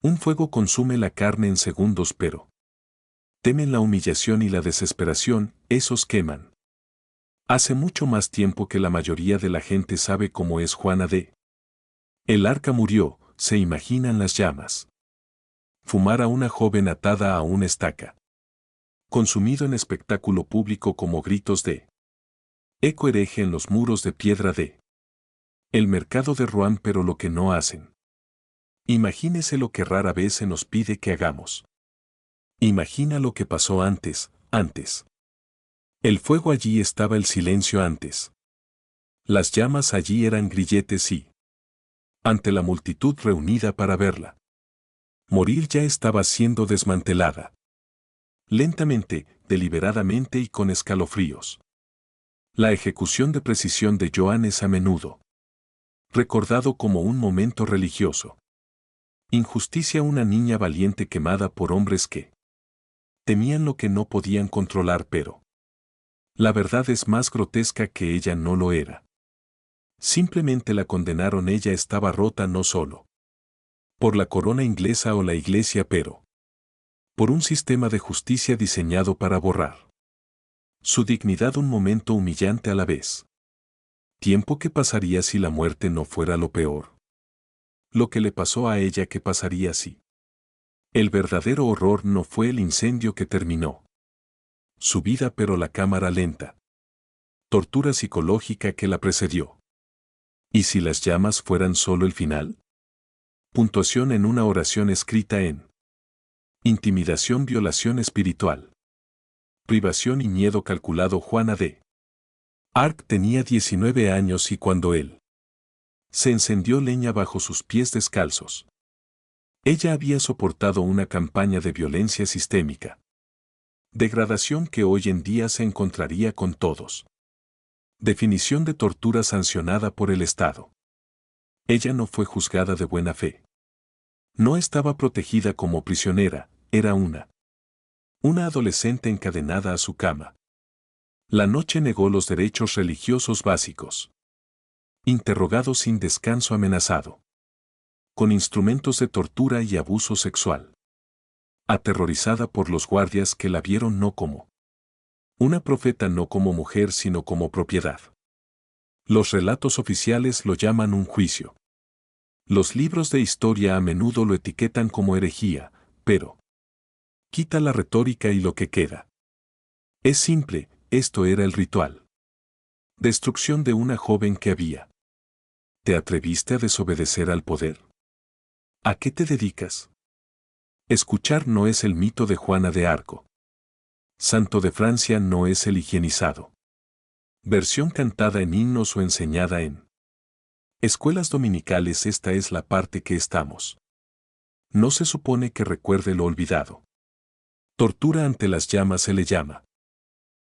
Un fuego consume la carne en segundos, pero temen la humillación y la desesperación, esos queman. Hace mucho más tiempo que la mayoría de la gente sabe cómo es Juana de el Arca murió, se imaginan las llamas. Fumar a una joven atada a una estaca. Consumido en espectáculo público como gritos de eco hereje en los muros de piedra de el mercado de Rouen, pero lo que no hacen. Imagínese lo que rara vez se nos pide que hagamos. Imagina lo que pasó antes. El fuego allí estaba, el silencio antes. Las llamas allí eran grilletes y ante la multitud reunida para verla morir ya estaba siendo desmantelada. Lentamente, deliberadamente y con escalofríos. La ejecución de precisión de Joan es a menudo recordado como un momento religioso. Injusticia, una niña valiente quemada por hombres que temían lo que no podían controlar, pero la verdad es más grotesca que ella no lo era. Simplemente la condenaron, ella estaba rota no solo por la corona inglesa o la iglesia, pero por un sistema de justicia diseñado para borrar su dignidad, un momento humillante a la vez. Tiempo que pasaría si la muerte no fuera lo peor. Lo que le pasó a ella, ¿qué pasaría si el verdadero horror no fue el incendio que terminó su vida, pero la cámara lenta, tortura psicológica que la precedió? ¿Y si las llamas fueran solo el final? Puntuación en una oración escrita en intimidación, violación espiritual, privación y miedo calculado. Juana de Arc tenía 19 años y cuando él se encendió leña bajo sus pies descalzos. Ella había soportado una campaña de violencia sistémica. Degradación que hoy en día se encontraría con todos. Definición de tortura sancionada por el Estado. Ella no fue juzgada de buena fe. No estaba protegida como prisionera, era una adolescente encadenada a su cama. La noche negó los derechos religiosos básicos. Interrogado sin descanso, amenazado con instrumentos de tortura y abuso sexual. Aterrorizada por los guardias que la vieron no como una profeta, no como mujer, sino como propiedad. Los relatos oficiales lo llaman un juicio. Los libros de historia a menudo lo etiquetan como herejía, pero quita la retórica y lo que queda es simple: esto era el ritual. Destrucción de una joven que había. ¿Te atreviste a desobedecer al poder? ¿A qué te dedicas? Escuchar no es el mito de Juana de Arco. Santo de Francia no es el higienizado. Versión cantada en himnos o enseñada en escuelas dominicales. Esta es la parte que estamos. No se supone que recuerde lo olvidado. Tortura ante las llamas se le llama.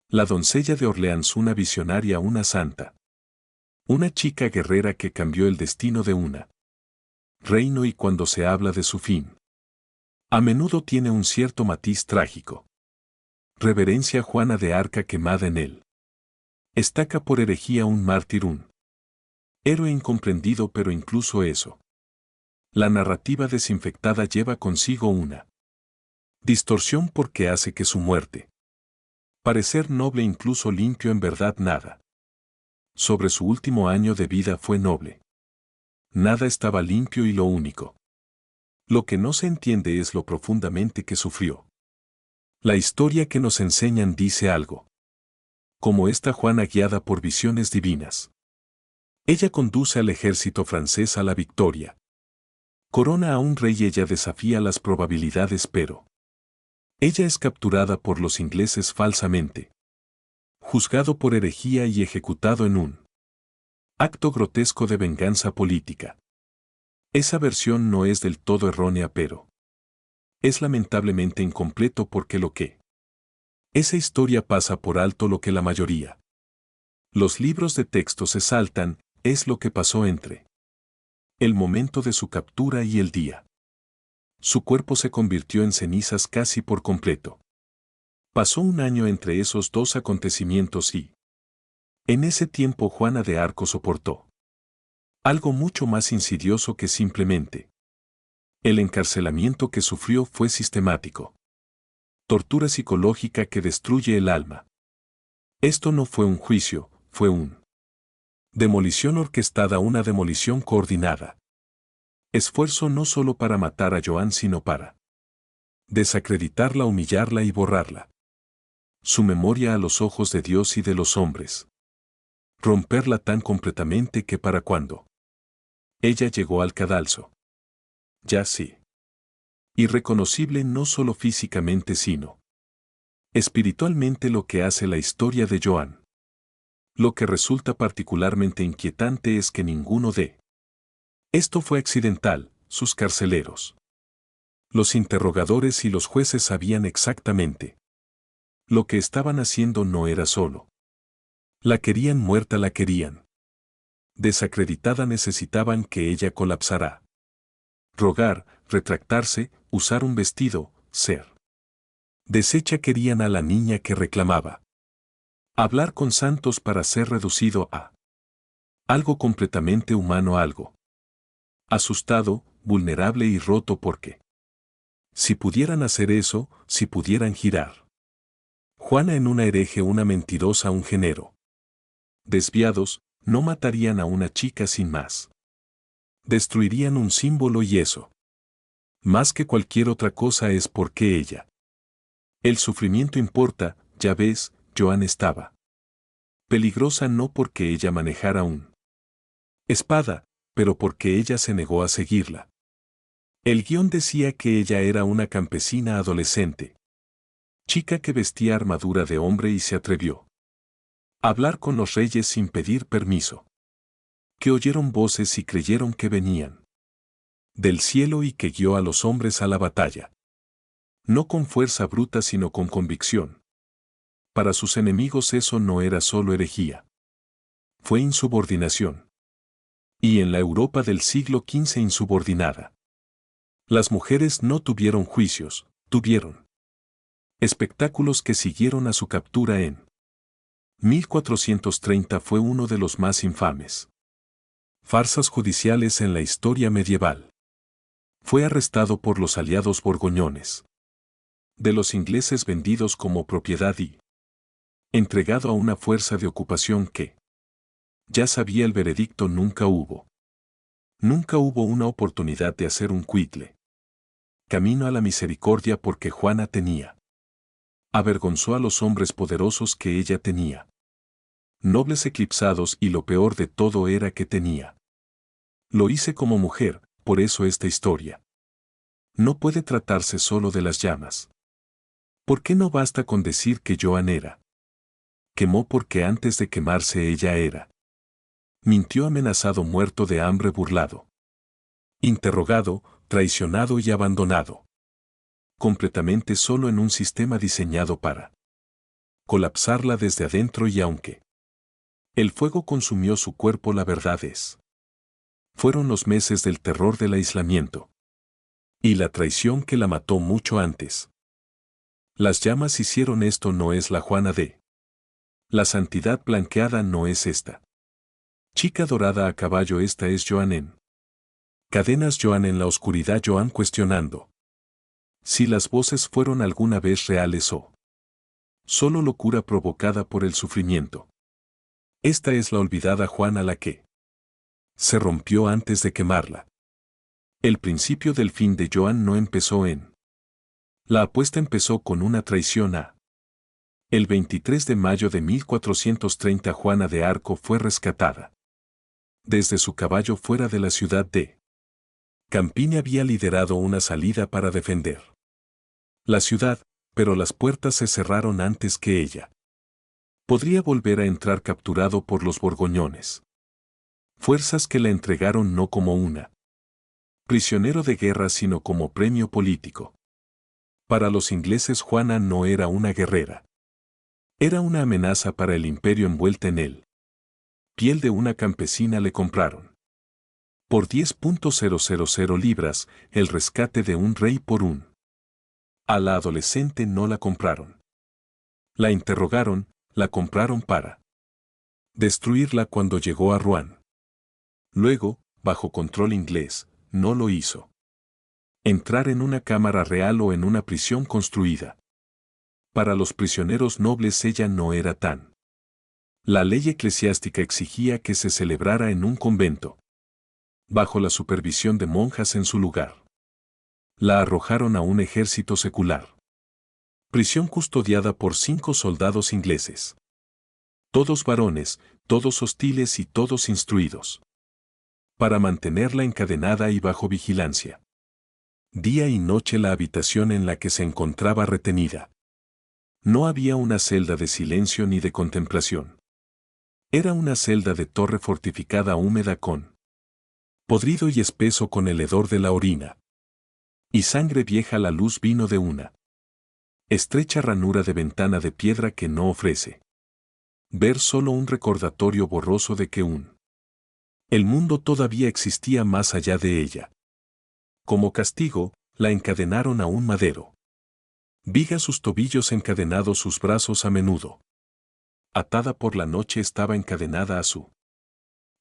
La doncella de Orleans, una visionaria, una santa. Una chica guerrera que cambió el destino de una reino, y cuando se habla de su fin, a menudo tiene un cierto matiz trágico. Reverencia. Juana de Arca quemada en él. Estaca por herejía, un mártir, un héroe incomprendido, pero incluso eso. La narrativa desinfectada lleva consigo una distorsión porque hace que su muerte parecer noble, incluso limpio. En verdad nada sobre su último año de vida fue noble. Nada estaba limpio y lo único lo que no se entiende es lo profundamente que sufrió. La historia que nos enseñan dice algo como esta: Juana, guiada por visiones divinas, ella conduce al ejército francés a la victoria. Corona a un rey, ella desafía las probabilidades, pero ella es capturada por los ingleses falsamente, juzgado por herejía y ejecutado en un acto grotesco de venganza política. Esa versión no es del todo errónea, pero es lamentablemente incompleto porque lo que esa historia pasa por alto lo que la mayoría los libros de texto se saltan, es lo que pasó entre el momento de su captura y el día. Su cuerpo se convirtió en cenizas casi por completo. Pasó un año entre esos dos acontecimientos y en ese tiempo Juana de Arco soportó algo mucho más insidioso que simplemente El encarcelamiento que sufrió fue sistemático. Tortura psicológica que destruye el alma. Esto no fue un juicio, fue un demolición orquestada, una demolición coordinada. Esfuerzo no solo para matar a Joan, sino para desacreditarla, humillarla y borrarla. Su memoria a los ojos de Dios y de los hombres. Romperla tan completamente que para cuando ella llegó al cadalso. Ya sí. Irreconocible no solo físicamente sino espiritualmente, lo que hace la historia de Joan. Lo que resulta particularmente inquietante es que ninguno de esto fue accidental. Sus carceleros, los interrogadores y los jueces sabían exactamente lo que estaban haciendo. No era solo la querían muerta, la querían desacreditada, necesitaban que ella colapsara. Rogar, retractarse, usar un vestido, ser deshecha. Querían a la niña que reclamaba. Hablar con santos para ser reducido a algo completamente humano, algo asustado, vulnerable y roto, porque si pudieran hacer eso, si pudieran girar Juana en una hereje, una mentirosa, un género desviados, no matarían a una chica sin más. Destruirían un símbolo, y eso, más que cualquier otra cosa, es porque ella. El sufrimiento importa. Ya ves, Joan estaba peligrosa no porque ella manejara un espada, pero porque ella se negó a seguirla. El guión decía que ella era una campesina adolescente, chica que vestía armadura de hombre y se atrevió a hablar con los reyes sin pedir permiso. Que oyeron voces y creyeron que venían del cielo y que guió a los hombres a la batalla. No con fuerza bruta sino con convicción. Para sus enemigos eso no era solo herejía. Fue insubordinación. Y en la Europa del siglo XV insubordinada. Las mujeres no tuvieron juicios, tuvieron espectáculos que siguieron a su captura en 1430. Fue uno de los más infames farsas judiciales en la historia medieval. Fue arrestado por los aliados borgoñones de los ingleses, vendidos como propiedad y entregado a una fuerza de ocupación que ya sabía el veredicto. Nunca hubo una oportunidad de hacer un cuitle camino a la misericordia, porque Juana tenía. Avergonzó a los hombres poderosos que ella tenía. Nobles eclipsados, y lo peor de todo era que tenía. Lo hice como mujer, por eso esta historia no puede tratarse solo de las llamas. ¿Por qué no basta con decir que Joan era? Quemó porque antes de quemarse ella era. Mintió, amenazado, muerto de hambre, burlado, interrogado, traicionado y abandonado. Completamente solo en un sistema diseñado para colapsarla desde adentro, y aunque el fuego consumió su cuerpo, la verdad es. Fueron los meses del terror del aislamiento. Y la traición que la mató mucho antes. Las llamas hicieron esto. No es la Juana de la santidad blanqueada, no es esta chica dorada a caballo. Esta es Joan en cadenas, Joan en la oscuridad, Joan cuestionando si las voces fueron alguna vez reales o solo locura provocada por el sufrimiento. Esta es la olvidada Juana, la que se rompió antes de quemarla. El principio del fin de Joan no empezó en. La apuesta empezó con una traición a. El 23 de mayo de 1430 Juana de Arco fue rescatada. Desde su caballo fuera de la ciudad de Campine había liderado una salida para defender la ciudad, pero las puertas se cerraron antes que ella podría volver a entrar, capturado por los borgoñones. Fuerzas que la entregaron no como una prisionero de guerra sino como premio político. Para los ingleses Juana no era una guerrera. Era una amenaza para el imperio. Envuelta en él. Piel de una campesina le compraron. Por 10.000 libras, el rescate de un rey por un. A la adolescente no la compraron. La interrogaron, la compraron para destruirla cuando llegó a Rouen. Luego, bajo control inglés, no lo hizo. entrar en una cámara real o en una prisión construida. Para los prisioneros nobles ella no era tan. La ley eclesiástica exigía que se celebrara en un convento, bajo la supervisión de monjas en su lugar. La arrojaron a un ejército secular. Prisión custodiada por 5 soldados ingleses. Todos varones, todos hostiles y todos instruidos. Para mantenerla encadenada y bajo vigilancia. Día y noche la habitación en la que se encontraba retenida. No había una celda de silencio ni de contemplación. Era una celda de torre fortificada húmeda con podrido y espeso con el hedor de la orina. Y sangre vieja la luz vino de una estrecha ranura de ventana de piedra que no ofrece ver solo un recordatorio borroso de que el mundo todavía existía más allá de ella. Como castigo, la encadenaron a un madero. Viga sus tobillos encadenados sus brazos a menudo. Atada por la noche estaba encadenada a su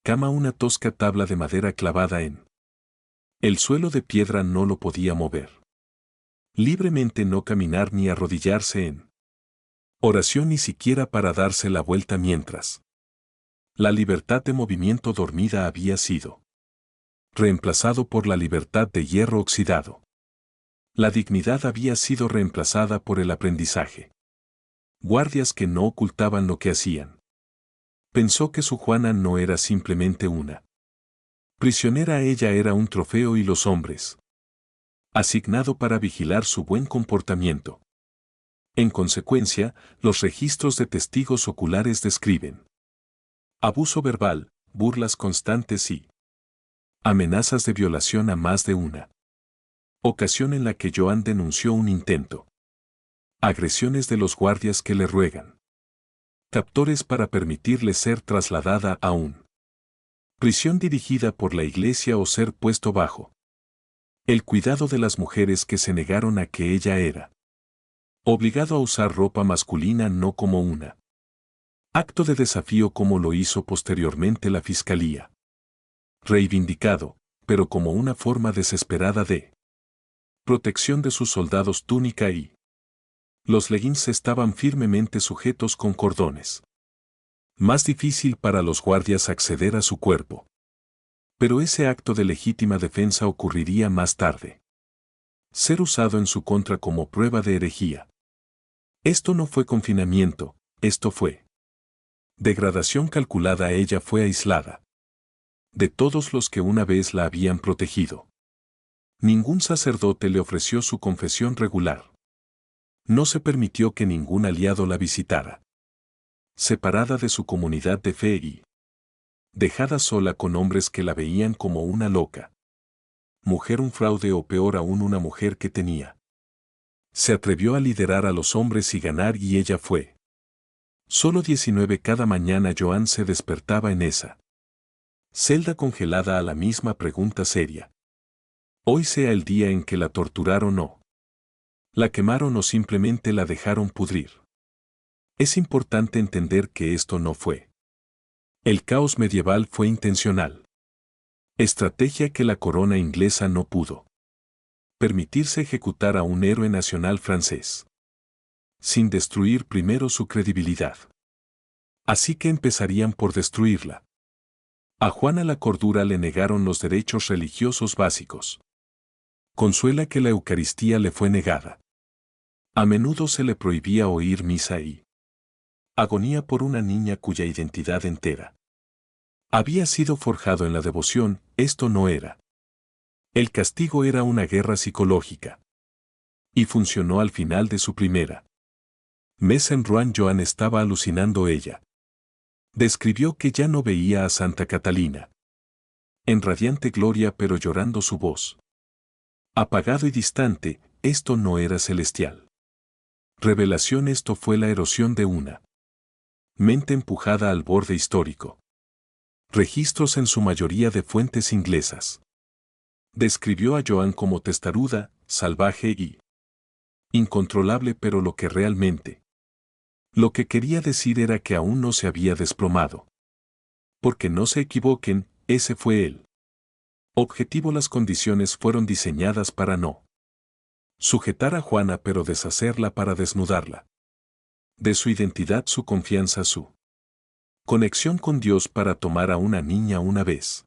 cama una tosca tabla de madera clavada en el suelo de piedra no lo podía mover. Libremente no caminar ni arrodillarse en oración ni siquiera para darse la vuelta mientras. La libertad de movimiento dormida había sido reemplazado por la libertad de hierro oxidado. La dignidad había sido reemplazada por el aprendizaje. Guardias que no ocultaban lo que hacían. Pensó que su Juana no era simplemente una prisionera, ella era un trofeo y los hombres asignado para vigilar su buen comportamiento. En consecuencia, los registros de testigos oculares describen abuso verbal, burlas constantes y amenazas de violación a más de una ocasión en la que Joan denunció un intento. Agresiones de los guardias que le ruegan captores para permitirle ser trasladada a un prisión dirigida por la iglesia o ser puesto bajo el cuidado de las mujeres que se negaron a que ella era obligado a usar ropa masculina no como una acto de desafío como lo hizo posteriormente la fiscalía. Reivindicado, pero como una forma desesperada de protección de sus soldados túnica y los leggings estaban firmemente sujetos con cordones. Más difícil para los guardias acceder a su cuerpo. Pero ese acto de legítima defensa ocurriría más tarde. Ser usado en su contra como prueba de herejía. Esto no fue confinamiento, esto fue degradación calculada. Ella fue aislada de todos los que una vez la habían protegido. Ningún sacerdote le ofreció su confesión regular. No se permitió que ningún aliado la visitara. Separada de su comunidad de fe y dejada sola con hombres que la veían como una loca mujer, un fraude o peor aún una mujer que tenía. Se atrevió a liderar a los hombres y ganar y ella fue. Solo 19 cada mañana Joan se despertaba en esa celda congelada a la misma pregunta seria. Hoy sea el día en que la torturaron o la quemaron o simplemente la dejaron pudrir. Es importante entender que esto no fue. El caos medieval fue intencional. Estrategia que la corona inglesa no pudo permitirse ejecutar a un héroe nacional francés sin destruir primero su credibilidad. Así que empezarían por destruirla. A Juana la cordura le negaron los derechos religiosos básicos. Consuela que la Eucaristía le fue negada. A menudo se le prohibía oír misa y agonía por una niña cuya identidad entera había sido forjado en la devoción. Esto no era. El castigo era una guerra psicológica. Y funcionó al final de su primera mes en Rouen. Joan estaba alucinando. Ella describió que ya no veía a Santa Catalina en radiante gloria, pero llorando su voz apagado y distante. Esto no era celestial revelación, esto fue la erosión de una mente empujada al borde histórico. Registros en su mayoría de fuentes inglesas. Describió a Joan como testaruda, salvaje y incontrolable, pero lo que quería decir era que aún no se había desplomado. Porque no se equivoquen, ese fue el Objetivo: las condiciones fueron diseñadas para no sujetar a Juana pero deshacerla para desnudarla. De su identidad, su confianza, su conexión con Dios para tomar a una niña una vez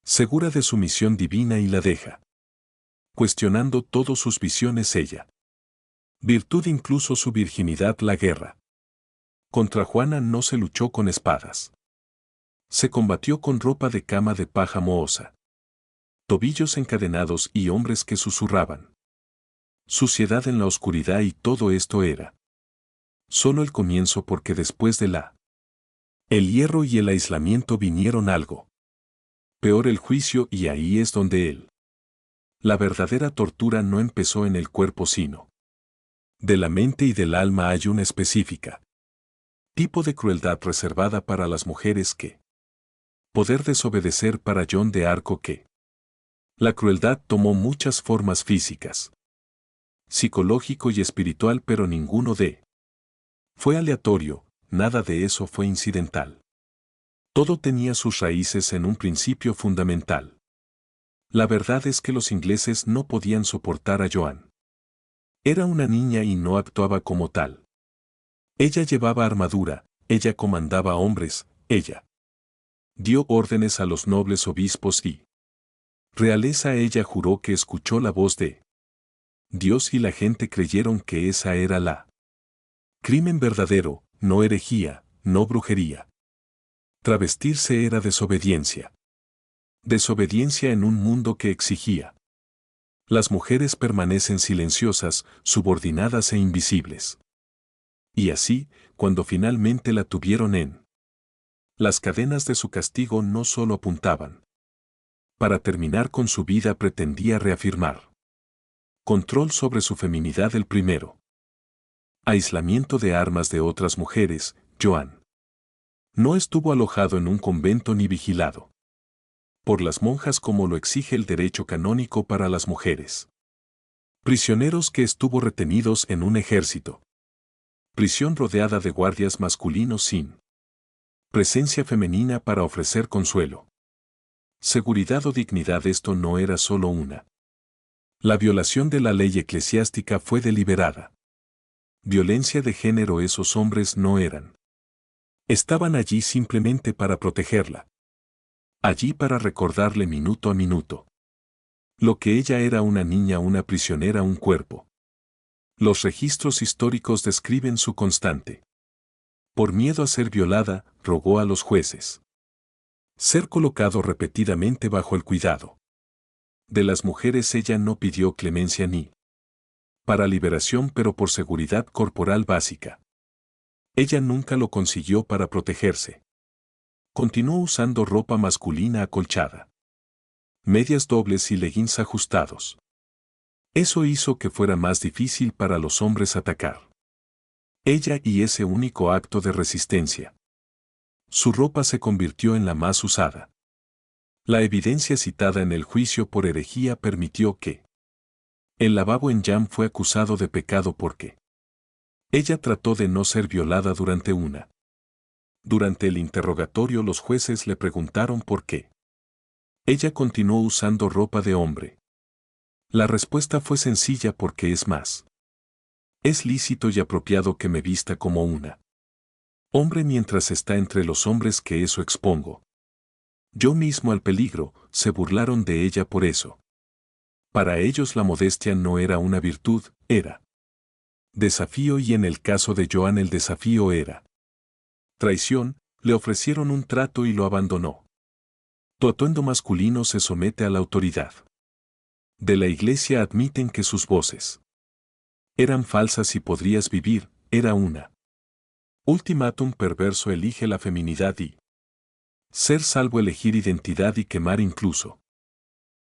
segura de su misión divina y la deja cuestionando todas sus visiones ella. Virtud, incluso su virginidad, la guerra. Contra Juana no se luchó con espadas. Se combatió con ropa de cama de paja mohosa, tobillos encadenados y hombres que susurraban. Suciedad en la oscuridad, y todo esto era solo el comienzo, porque después de el hierro y el aislamiento vinieron algo peor, el juicio, y ahí es donde la verdadera tortura no empezó en el cuerpo sino de la mente y del alma. Hay una específica tipo de crueldad reservada para las mujeres que poder desobedecer. Para Joan de Arco que la crueldad tomó muchas formas: físicas, psicológico y espiritual, pero ninguno fue aleatorio, nada de eso fue incidental. Todo tenía sus raíces en un principio fundamental. La verdad es que los ingleses no podían soportar a Joan. Era una niña y no actuaba como tal. Ella llevaba armadura, ella comandaba hombres, ella dio órdenes a los nobles obispos y realeza. Ella juró que escuchó la voz de Dios y la gente creyeron que esa era la crimen verdadero, no herejía, no brujería. Travestirse era desobediencia. Desobediencia en un mundo que exigía. Las mujeres permanecen silenciosas, subordinadas e invisibles. Y así, cuando finalmente la tuvieron en las cadenas de su castigo, no solo apuntaban para terminar con su vida, pretendía reafirmar control sobre su feminidad. El primero aislamiento de armas de otras mujeres. Joan no estuvo alojado en un convento ni vigilado por las monjas como lo exige el derecho canónico para las mujeres. Prisioneros que estuvo retenidos en un ejército. Prisión rodeada de guardias masculinos sin presencia femenina para ofrecer consuelo, seguridad o dignidad. Esto no era solo la violación de la ley eclesiástica, fue deliberada. Violencia de género. Esos hombres no estaban allí simplemente para protegerla. Allí para recordarle minuto a minuto lo que ella era: una niña, una prisionera, un cuerpo. Los registros históricos describen su constante. Por miedo a ser violada, rogó a los jueces ser colocado repetidamente bajo el cuidado de las mujeres. Ella no pidió clemencia ni para liberación, pero por seguridad corporal básica. Ella nunca lo consiguió para protegerse. Continuó usando ropa masculina acolchada, medias dobles y leggings ajustados. Eso hizo que fuera más difícil para los hombres atacar ella, y ese único acto de resistencia. Su ropa se convirtió en la más usada. La evidencia citada en el juicio por herejía permitió que el lavabo en Jam fue acusado de pecado porque ella trató de no ser violada Durante el interrogatorio, los jueces le preguntaron por qué ella continuó usando ropa de hombre. La respuesta fue sencilla: porque es lícito y apropiado que me vista como una hombre mientras está entre los hombres, que eso expongo yo mismo al peligro. Se burlaron de ella por eso. Para ellos la modestia no era una virtud, era desafío, y en el caso de Joan el desafío era traición. Le ofrecieron un trato y lo abandonó. Tu atuendo masculino se somete a la autoridad de la iglesia. Admiten que sus voces eran falsas y podrías vivir. Era una ultimátum perverso: elige la feminidad y ser salvo, elegir identidad y quemar. Incluso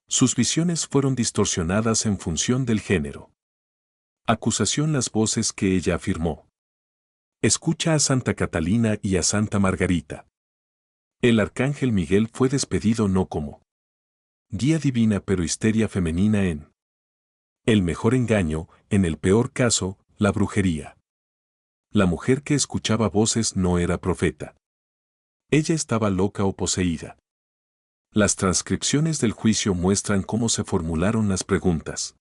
sus visiones fueron distorsionadas en función del género. Acusación: las voces que ella afirmó. Escucha a Santa Catalina y a Santa Margarita. El arcángel Miguel fue despedido no como guía divina, pero histeria femenina en el mejor engaño, en el peor caso, la brujería. La mujer que escuchaba voces no era profeta. Ella estaba loca o poseída. Las transcripciones del juicio muestran cómo se formularon las preguntas.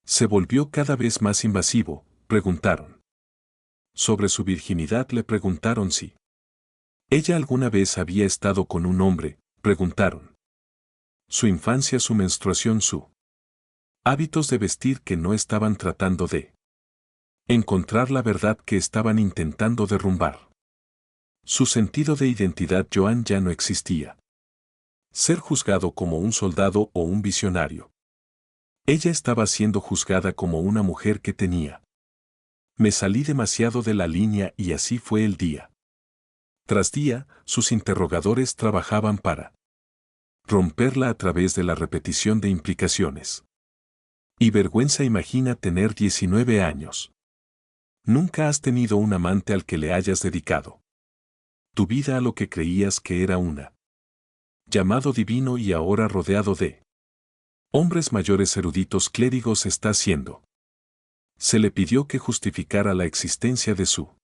Se volvió cada vez más invasivo, preguntaron. Sobre su virginidad le preguntaron si ella alguna vez había estado con un hombre, preguntaron. Su infancia, su menstruación, su hábitos de vestir que no estaban tratando de encontrar la verdad que estaban intentando derrumbar. Su sentido de identidad Joan ya no existía. Ser juzgado como un soldado o un visionario. Ella estaba siendo juzgada como una mujer que tenía. Me salí demasiado de la línea y así fue el día. Tras día, sus interrogadores trabajaban para romperla a través de la repetición de implicaciones. Y vergüenza, imagina tener 19 años. Nunca has tenido un amante al que le hayas dedicado tu vida a lo que creías que era una llamado divino y ahora rodeado de hombres mayores eruditos clérigos está haciendo. Se le pidió que justificara la existencia de su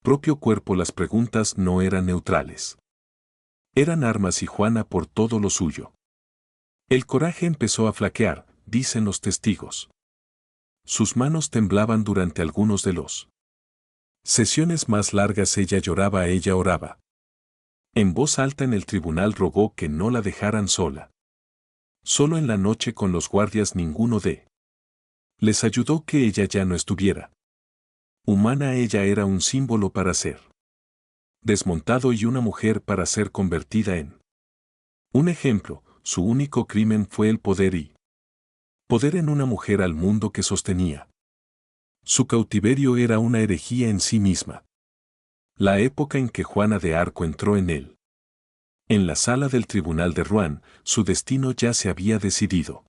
propio cuerpo. Las preguntas no eran neutrales. Eran armas y Juana por todo lo suyo. El coraje empezó a flaquear, dicen los testigos. Sus manos temblaban durante algunos de los sesiones más largas. Ella oraba. En voz alta en el tribunal rogó que no la dejaran sola. Solo en la noche con los guardias ninguno de les ayudó que ella ya no estuviera humana. Ella era un símbolo para ser desmontado y una mujer para ser convertida en un ejemplo. Su único crimen fue el poder y poder en una mujer al mundo que sostenía. Su cautiverio era una herejía en sí misma. La época en que Juana de Arco entró en la sala del tribunal de Rouen, su destino ya se había decidido.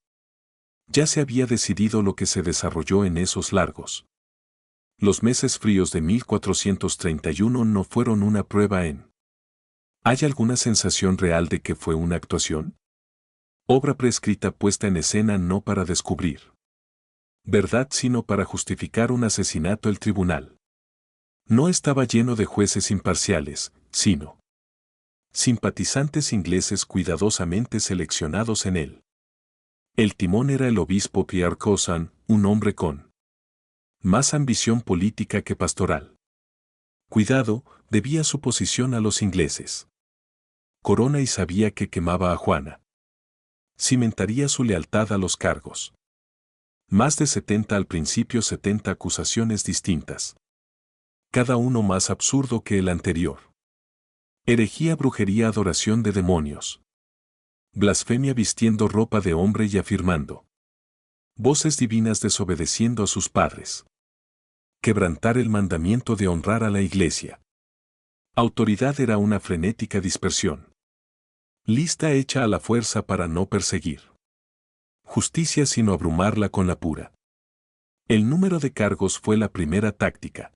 Ya se había decidido lo que se desarrolló en esos largos. Los meses fríos de 1431 no fueron una prueba en. ¿Hay alguna sensación real de que fue una actuación? Obra prescrita puesta en escena no para descubrir verdad sino para justificar un asesinato. El tribunal no estaba lleno de jueces imparciales, sino simpatizantes ingleses cuidadosamente seleccionados en él. El timón era el obispo Pierre Cousin, un hombre con más ambición política que pastoral. Cuidado, debía su posición a los ingleses. Corona y sabía que quemaba a Juana. Cimentaría su lealtad a los cargos. Más de 70 al principio, 70 acusaciones distintas. Cada uno más absurdo que el anterior. Herejía, brujería, adoración de demonios. Blasfemia vistiendo ropa de hombre y afirmando voces divinas desobedeciendo a sus padres. Quebrantar el mandamiento de honrar a la iglesia. Autoridad era una frenética dispersión. Lista hecha a la fuerza para no perseguir. Justicia sino abrumarla con la pura. El número de cargos fue la primera táctica.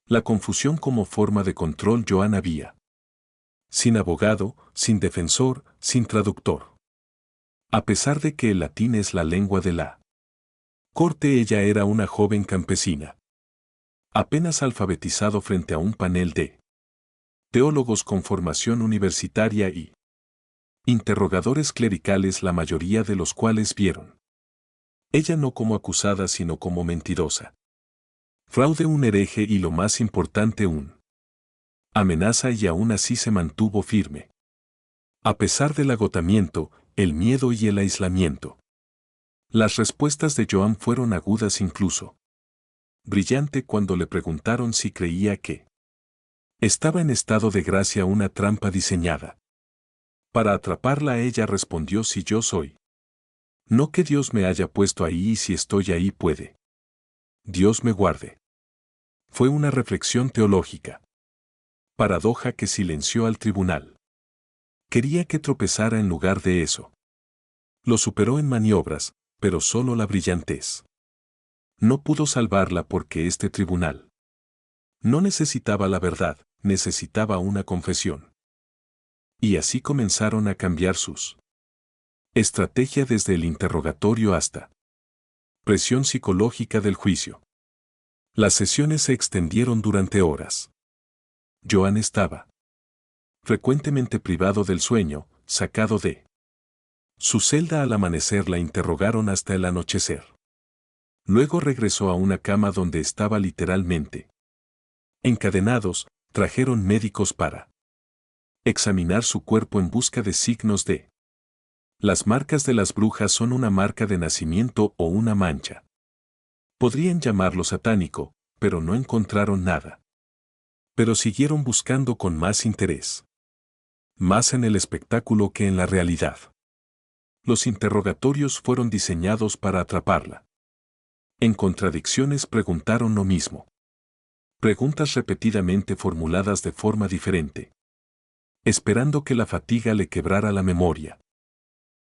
La confusión como forma de control. Joan había sin abogado, sin defensor, sin traductor. A pesar de que el latín es la lengua de la corte, ella era una joven campesina. Apenas alfabetizado frente a un panel de teólogos con formación universitaria y interrogadores clericales, la mayoría de los cuales vieron ella no como acusada sino como mentirosa. Fraude, un hereje y lo más importante, un amenaza, y aún así se mantuvo firme. A pesar del agotamiento, el miedo y el aislamiento. Las respuestas de Joan fueron agudas, incluso brillante, cuando le preguntaron si creía que estaba en estado de gracia, una trampa diseñada para atraparla. Ella respondió: si yo soy. No que Dios me haya puesto ahí, y si estoy ahí puede Dios me guarde. Fue una reflexión teológica. Paradoja que silenció al tribunal. Quería que tropezara en lugar de eso. Lo superó en maniobras, pero solo la brillantez no pudo salvarla, porque este tribunal no necesitaba la verdad, necesitaba una confesión. Y así comenzaron a cambiar sus estrategia desde el interrogatorio hasta presión psicológica del juicio. Las sesiones se extendieron durante horas. Joan estaba frecuentemente privado del sueño, sacado de su celda al amanecer, la interrogaron hasta el anochecer. Luego regresó a una cama donde estaba literalmente encadenados. Trajeron médicos para examinar su cuerpo en busca de signos de las marcas de las brujas. Son una marca de nacimiento o una mancha. Podrían llamarlo satánico, pero no encontraron nada. Pero siguieron buscando con más interés. Más en el espectáculo que en la realidad. Los interrogatorios fueron diseñados para atraparla. En contradicciones preguntaron lo mismo. Preguntas repetidamente formuladas de forma diferente. Esperando que la fatiga le quebrara la memoria.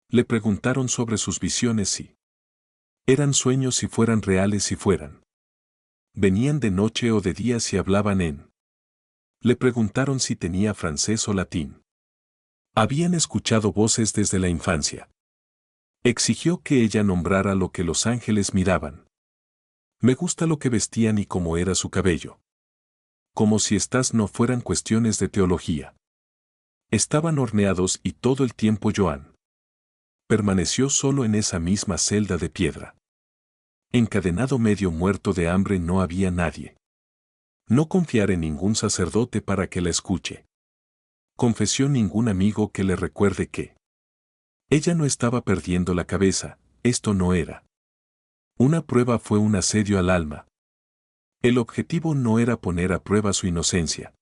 Le preguntaron sobre sus visiones, si eran sueños, si fueran reales, si fueran venían de noche o de día, si hablaban en. Le preguntaron si tenía francés o latín. Habían escuchado voces desde la infancia. Exigió que ella nombrara lo que los ángeles miraban. Me gusta lo que vestían y cómo era su cabello. Como si estas no fueran cuestiones de teología. Estaban horneados y todo el tiempo Joan permaneció solo en esa misma celda de piedra. Encadenado, medio muerto de hambre, no había nadie. No confiar en ningún sacerdote para que la escuche. Confesión, ningún amigo que le recuerde que ella no estaba perdiendo la cabeza. Esto no era una prueba, fue un asedio al alma. El objetivo no era poner a prueba su inocencia.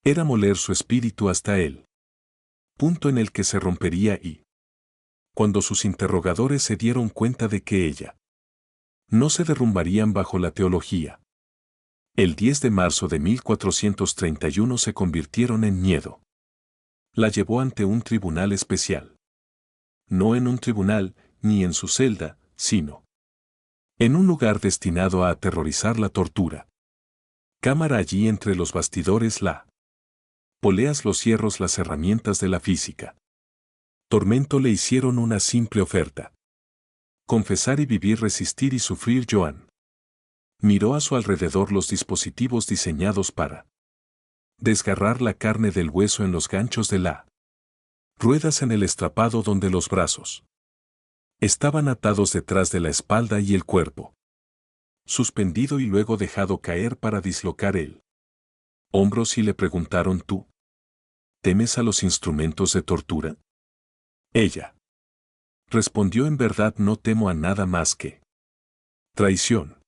Era moler su espíritu hasta el punto en el que se rompería, y cuando sus interrogadores se dieron cuenta de que ella no se derrumbarían bajo la teología. El 10 de marzo de 1431 se convirtieron en miedo. La llevó ante un tribunal especial. No en un tribunal, ni en su celda, sino en un lugar destinado a aterrorizar la tortura. Cámara allí entre los bastidores, la poleas, los hierros, las herramientas de la física. Tormento, le hicieron una simple oferta. Confesar y vivir, resistir y sufrir. Joan miró a su alrededor los dispositivos diseñados para desgarrar la carne del hueso en los ganchos de la ruedas, en el estrapado donde los brazos estaban atados detrás de la espalda y el cuerpo suspendido y luego dejado caer para dislocar el hombro. Si le preguntaron, ¿tú temes a los instrumentos de tortura? Ella respondió, en verdad no temo a nada más que traición.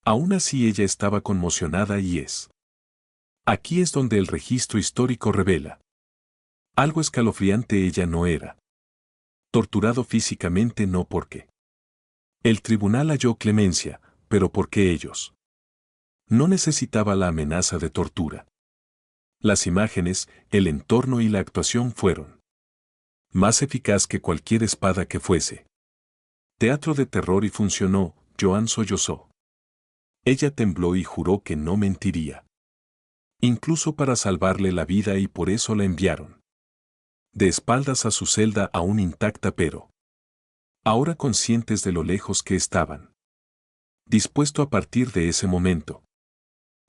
Aún así ella estaba conmocionada, y aquí es donde el registro histórico revela algo escalofriante. Ella no era torturado físicamente, no porque el tribunal halló clemencia, pero porque ellos no necesitaba la amenaza de tortura. Las imágenes, el entorno y la actuación fueron más eficaz que cualquier espada que fuese teatro de terror, y funcionó. Joan sollozó. Ella tembló y juró que no mentiría. Incluso para salvarle la vida, y por eso la enviaron de espaldas a su celda, aún intacta, pero ahora conscientes de lo lejos que estaban. Dispuesto a partir de ese momento.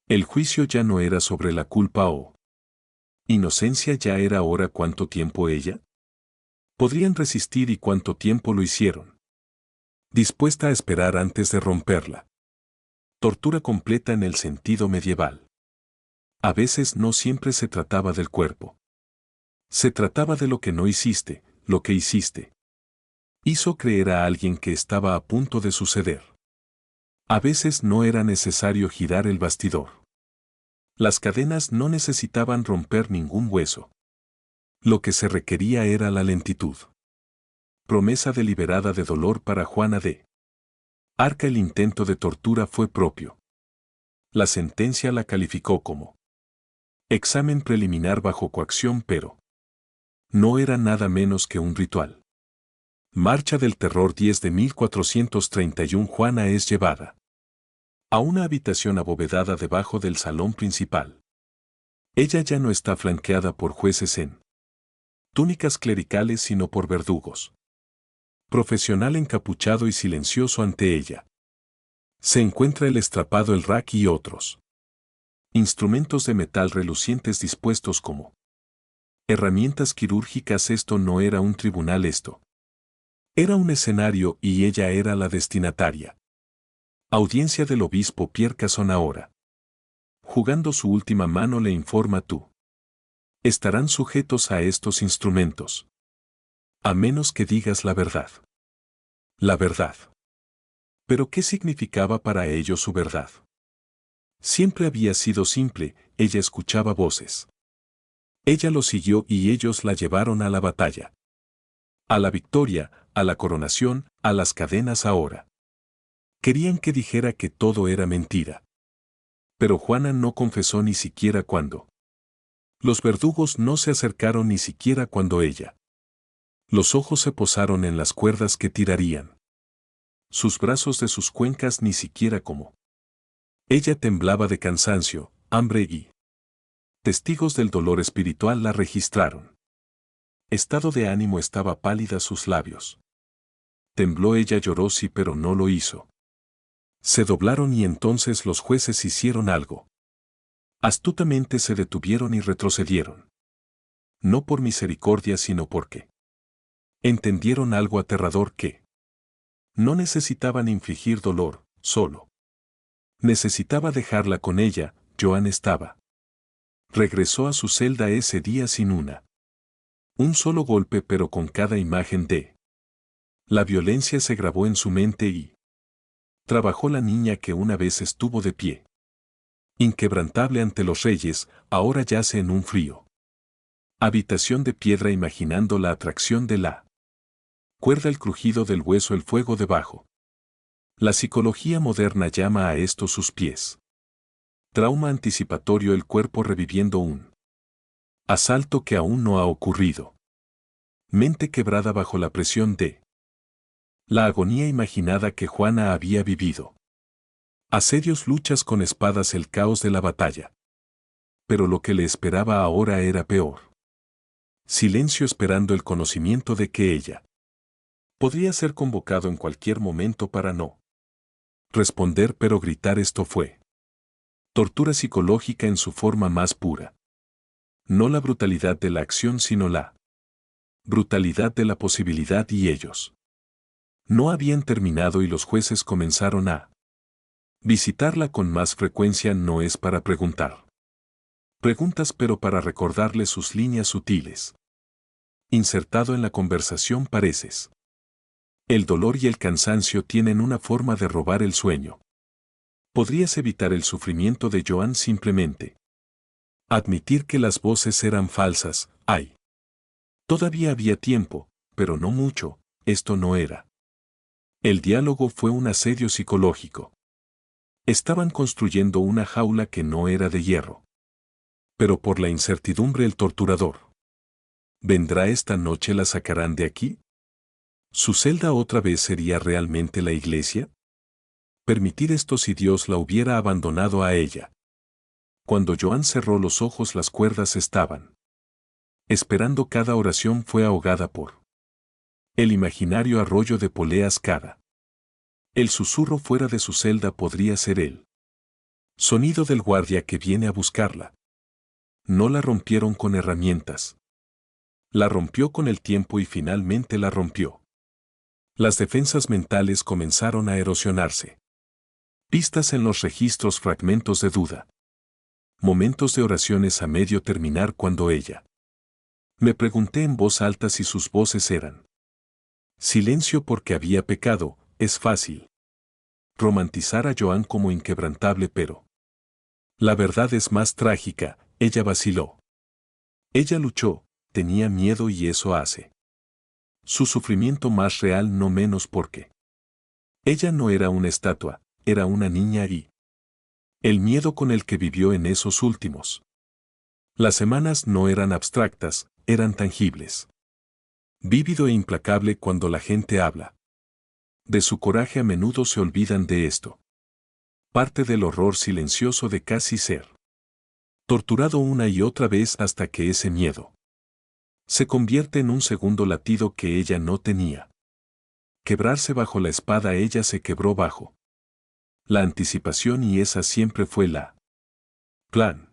El juicio ya no era sobre la culpa o inocencia, ya era ahora cuánto tiempo ella podrían resistir y cuánto tiempo lo hicieron. Dispuesta a esperar antes de romperla. Tortura completa en el sentido medieval. A veces no siempre se trataba del cuerpo. Se trataba de lo que no hiciste, lo que hiciste. Hizo creer a alguien que estaba a punto de suceder. A veces no era necesario girar el bastidor. Las cadenas no necesitaban romper ningún hueso. Lo que se requería era la lentitud. Promesa deliberada de dolor para Juana de Arca. El intento de tortura fue propio. La sentencia la calificó como examen preliminar bajo coacción, pero no era nada menos que un ritual. Marcha del terror. 10 de 1431. Juana es llevada a una habitación abovedada debajo del salón principal. Ella ya no está flanqueada por jueces en túnicas clericales, sino por verdugos. Profesional encapuchado y silencioso ante ella. Se encuentra el estrapado, el rack y otros instrumentos de metal relucientes dispuestos como Herramientas quirúrgicas. Esto no era un tribunal, esto era un escenario y ella era la destinataria. Audiencia del obispo Pierre Casson ahora. Jugando su última mano le informa tú. Estarán sujetos a estos instrumentos. A menos que digas la verdad. La verdad. ¿Pero qué significaba para ellos su verdad? Siempre había sido simple, ella escuchaba voces. Ella lo siguió y ellos la llevaron a la batalla. A la victoria, a la coronación, a las cadenas ahora. Querían que dijera que todo era mentira. Pero Juana no confesó ni siquiera cuando. Los verdugos no se acercaron ni siquiera cuando ella. Los ojos se posaron en las cuerdas que tirarían. Sus brazos de sus cuencas ni siquiera como. Ella temblaba de cansancio, hambre y... Testigos del dolor espiritual la registraron. Estado de ánimo estaba pálida sus labios. Tembló, ella lloró sí, pero no lo hizo. Se doblaron y entonces los jueces hicieron algo. Astutamente se detuvieron y retrocedieron. No por misericordia sino porque entendieron algo aterrador que no necesitaban infligir dolor, solo necesitaba dejarla con ella. Joan estaba. Regresó a su celda ese día sin un solo golpe, pero con cada imagen de la violencia se grabó en su mente y trabajó la niña que una vez estuvo de pie. Inquebrantable ante los reyes, ahora yace en un frío habitación de piedra imaginando la atracción de la cuerda, el crujido del hueso, el fuego debajo. La psicología moderna llama a esto sus pies. Trauma anticipatorio, el cuerpo reviviendo un asalto que aún no ha ocurrido. Mente quebrada bajo la presión de la agonía imaginada que Juana había vivido. Asedios, luchas con espadas, el caos de la batalla. Pero lo que le esperaba ahora era peor. Silencio, esperando el conocimiento de que ella podría ser convocado en cualquier momento para no responder, pero gritar. Esto fue tortura psicológica en su forma más pura. No la brutalidad de la acción sino la brutalidad de la posibilidad, y ellos no habían terminado y los jueces comenzaron a visitarla con más frecuencia. No es para preguntar preguntas, pero para recordarle sus líneas sutiles. Insertado en la conversación pareces. El dolor y el cansancio tienen una forma de robar el sueño. Podrías evitar el sufrimiento de Joan simplemente admitir que las voces eran falsas. Ay. Todavía había tiempo, pero no mucho. Esto no era. El diálogo fue un asedio psicológico. Estaban construyendo una jaula que no era de hierro. Pero por la incertidumbre el torturador vendrá esta noche, la sacarán de aquí. ¿Su celda otra vez sería realmente la iglesia? Permitir esto si Dios la hubiera abandonado a ella. Cuando Joan cerró los ojos, las cuerdas estaban esperando. Cada oración fue ahogada por el imaginario arroyo de poleas. El susurro fuera de su celda podría ser el sonido del guardia que viene a buscarla. No la rompieron con herramientas. La rompió con el tiempo y finalmente la rompió. Las defensas mentales comenzaron a erosionarse. Pistas en los registros, fragmentos de duda. Momentos de oraciones a medio terminar cuando ella. Me pregunté en voz alta si sus voces eran. Silencio, porque había pecado. Es fácil romantizar a Joan como inquebrantable, pero la verdad es más trágica. Ella vaciló. Ella luchó, tenía miedo, y eso hace su sufrimiento más real, no menos, porque ella no era una estatua, era una niña, y el miedo con el que vivió en esos últimos las semanas no eran abstractas, eran tangibles. Vívido e implacable. Cuando la gente habla de su coraje, a menudo se olvidan de esto. Parte del horror silencioso de casi ser torturado una y otra vez hasta que ese miedo se convierte en un segundo latido que ella no tenía. Quebrarse bajo la espada, ella se quebró bajo la anticipación, y esa siempre fue la plan.